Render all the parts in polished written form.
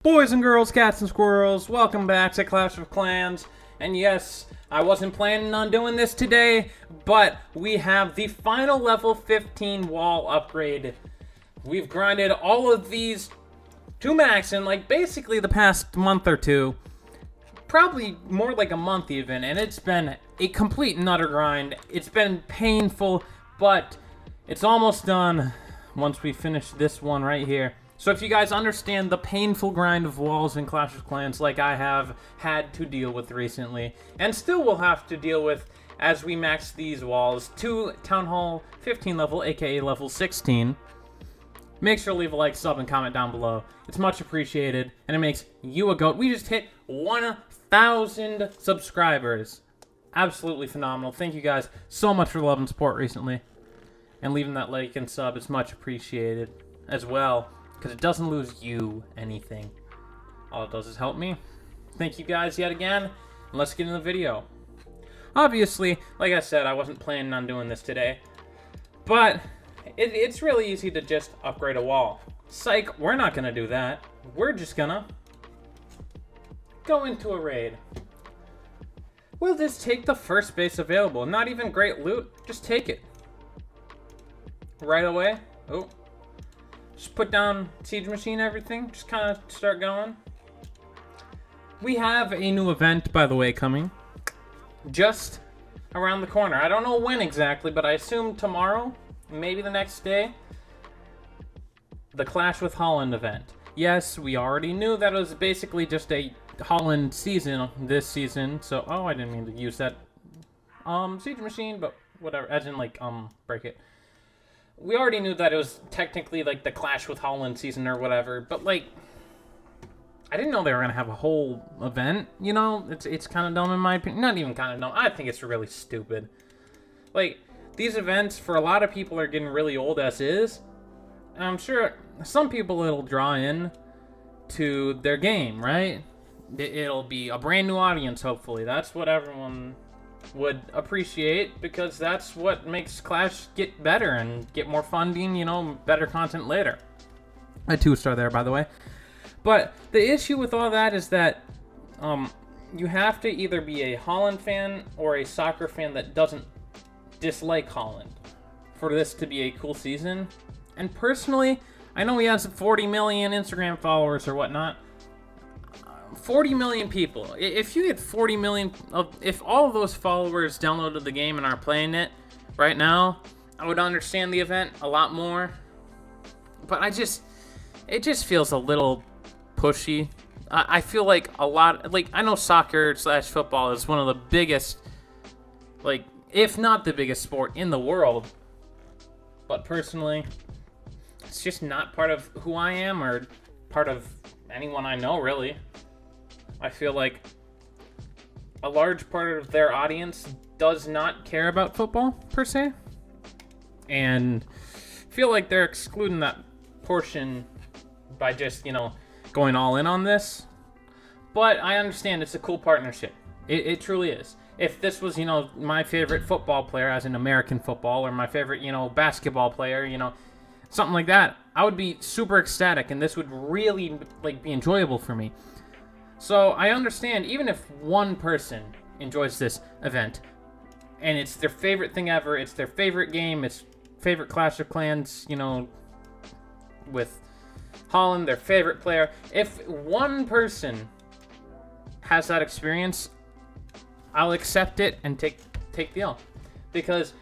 Boys and girls, cats and squirrels, welcome back to Clash of Clans. And yes, I wasn't planning on doing this today, but we have the final level 15 wall upgrade. We've grinded all of these to max in like basically the past month or two. Probably more like a month even, and it's been a complete and utter grind. It's been painful, but it's almost done once we finish this one right here. So if you guys understand the painful grind of walls in Clash of Clans like I have had to deal with recently, and still will have to deal with as we max these walls to Town Hall 15 level, aka level 16, make sure to leave a like, sub, and comment down below. It's much appreciated, and it makes you a goat. We just hit 1,000 subscribers. Absolutely phenomenal. Thank you guys so much for the love and support recently. And leaving that like and sub is much appreciated as well, because it doesn't lose you anything. All it does is help me. Thank you guys yet again, and let's get into the video. Obviously, like I said, I wasn't planning on doing this today, but it's really easy to just upgrade a wall. Psych, we're not gonna do that. We're just gonna go into a raid. We'll just take the first base available. Not even great loot, just take it. Right away. Oh. Just put down siege machine, everything. Just kind of start going. We have a new event, by the way, coming. Just around the corner. I don't know when exactly, but I assume tomorrow, maybe the next day. The Clash with Holland event. Yes, we already knew that it was basically just a Holland season this season. So, oh, I didn't mean to use that siege machine, but whatever. As in, like, break it. We already knew that it was technically like the Clash with Holland season or whatever, but like, I didn't know they were gonna have a whole event. You know, it's kind of dumb in my opinion. Not even kind of dumb. I think it's really stupid. Like, these events for a lot of people are getting really old as is. And I'm sure some people it'll draw in to their game, right? It'll be a brand new audience. Hopefully, that's what everyone would appreciate, because that's what makes Clash get better and get more funding, you know, better content later. A 2-star there, by the way. But the issue with all that is that you have to either be a Holland fan or a soccer fan that doesn't dislike Holland for this to be a cool season. And personally, I know he has 40 million Instagram followers or whatnot. 40 million people. If you get 40 million, if all of those followers downloaded the game and are playing it right now, I would understand the event a lot more. But it just feels a little pushy. I feel like a lot, like, I know soccer/football is one of the biggest, like, if not the biggest sport in the world. But personally, it's just not part of who I am or part of anyone I know, really. I feel like a large part of their audience does not care about football, per se. And I feel like they're excluding that portion by just, you know, going all in on this. But I understand it's a cool partnership. It truly is. If this was, you know, my favorite football player, as in American football, or my favorite, you know, basketball player, you know, something like that, I would be super ecstatic, and this would really, like, be enjoyable for me. So I understand, even if one person enjoys this event, and it's their favorite thing ever, it's their favorite game, it's favorite Clash of Clans, you know, with Holland, their favorite player. If one person has that experience, I'll accept it and take the L. Because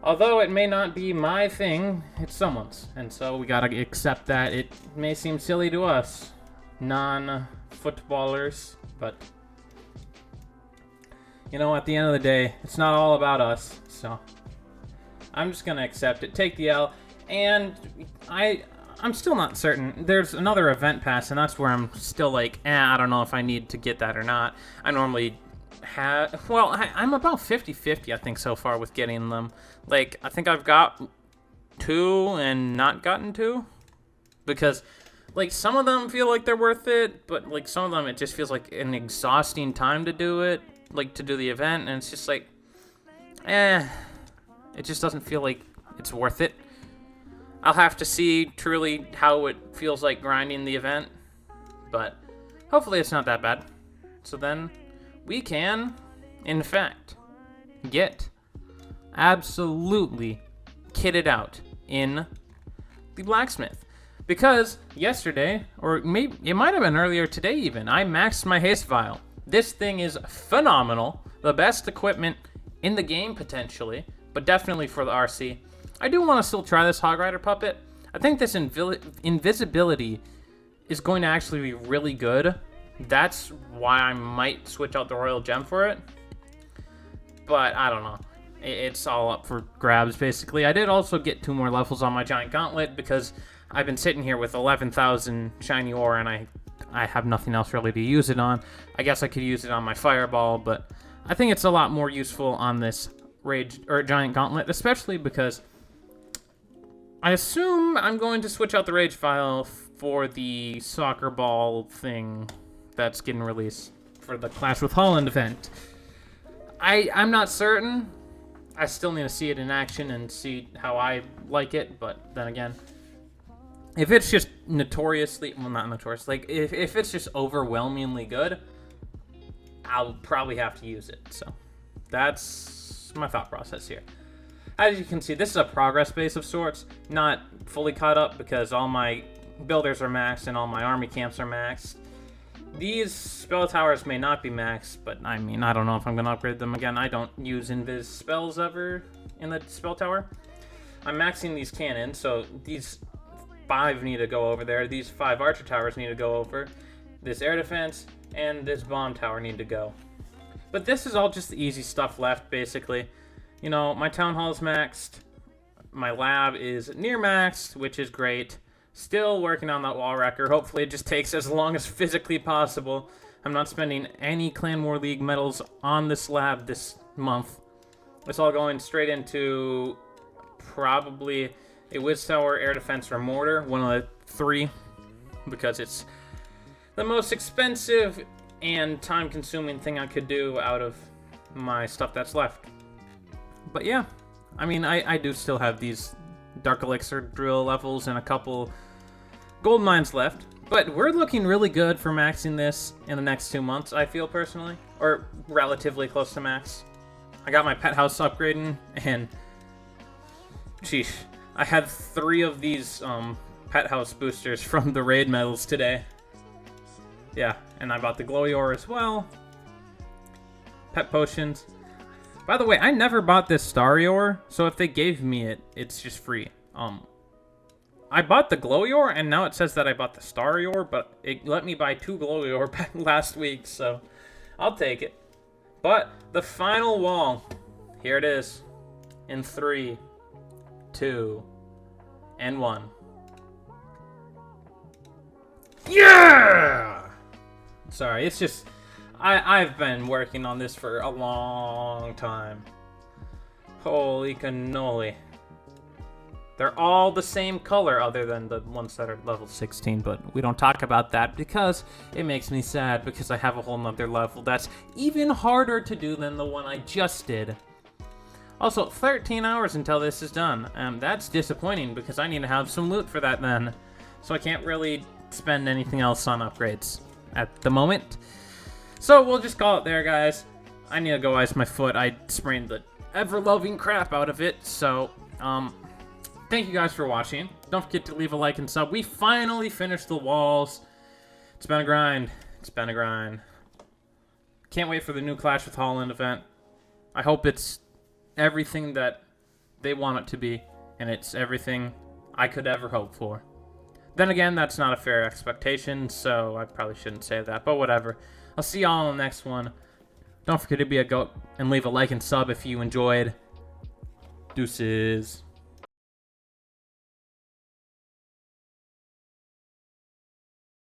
although it may not be my thing, it's someone's. And so we gotta accept that. It may seem silly to us, non-footballers, but you know, at the end of the day, it's not all about us. So I'm just gonna accept it, take the L, and I'm still not certain. There's another event pass, and that's where I'm still like, I don't know if I need to get that or not. I normally have, well, I'm about 50-50, I think, so far with getting them. Like, I think I've got 2 and not gotten 2, because, like, some of them feel like they're worth it, but, like, some of them it just feels like an exhausting time to do it, like, to do the event, and it's just like, it just doesn't feel like it's worth it. I'll have to see truly how it feels like grinding the event but hopefully it's not that bad. So then we can, in fact, get absolutely kitted out in the blacksmith. Because yesterday, or maybe it might have been earlier today even, I maxed my haste vial. This thing is phenomenal. The best equipment in the game, potentially, but definitely for the RC. I do want to still try this Hog Rider puppet. I think this invisibility is going to actually be really good. That's why I might switch out the Royal Gem for it. But I don't know. It's all up for grabs, basically. I did also get 2 more levels on my Giant Gauntlet because I've been sitting here with 11,000 shiny ore and I have nothing else really to use it on. I guess I could use it on my Fireball, but I think it's a lot more useful on this Giant Gauntlet, especially because I assume I'm going to switch out the Rage Vial for the soccer ball thing that's getting released for the Clash with Holland event. I'm not certain. I still need to see it in action and see how I like it, but then again, if it's just notoriously, well, not notorious, like if it's just overwhelmingly good, I'll probably have to use it. So that's my thought process here. As you can see, this is a progress base of sorts, not fully caught up because all my builders are maxed and all my army camps are maxed. These spell towers may not be maxed, but I mean, I don't know if I'm going to upgrade them again. I don't use invis spells ever in the spell tower. I'm maxing these cannons, so these 5 need to go over there. These 5 archer towers need to go over. This air defense and this bomb tower need to go. But this is all just the easy stuff left, basically. You know, my town hall is maxed. My lab is near maxed, which is great. Still working on that wall wrecker. Hopefully it just takes as long as physically possible. I'm not spending any Clan War League medals on this lab this month. It's all going straight into probably a Wiz Tower, Air Defense, or Mortar. One of the 3. Because it's the most expensive and time-consuming thing I could do out of my stuff that's left. But yeah, I mean, I do still have these Dark Elixir drill levels and a couple gold mines left. But we're looking really good for maxing this in the next 2 months, I feel personally. Or relatively close to max. I got my pet house upgrading, and sheesh, I had 3 of these pet house boosters from the raid medals today. Yeah, and I bought the glowy ore as well. Pet potions. By the way, I never bought this starry ore, so if they gave me it, it's just free. I bought the glowy ore, and now it says that I bought the starry ore, but it let me buy 2 glowy ore back last week, so I'll take it. But the final wall, here it is, in 3, 2, and 1. Yeah! Sorry, it's just, I've been working on this for a long time. Holy cannoli. They're all the same color other than the ones that are level 16, but we don't talk about that because it makes me sad because I have a whole nother level that's even harder to do than the one I just did. Also, 13 hours until this is done. That's disappointing because I need to have some loot for that then. So I can't really spend anything else on upgrades at the moment. So we'll just call it there, guys. I need to go ice my foot. I sprained the ever-loving crap out of it. So, thank you guys for watching. Don't forget to leave a like and sub. We finally finished the walls. It's been a grind. It's been a grind. Can't wait for the new Clash with Holland event. I hope it's everything that they want it to be, and it's everything I could ever hope for. Then again, that's not a fair expectation, so I probably shouldn't say that, but whatever. I'll see y'all in the next one. Don't forget to be a goat and leave a like and sub if you enjoyed. Deuces.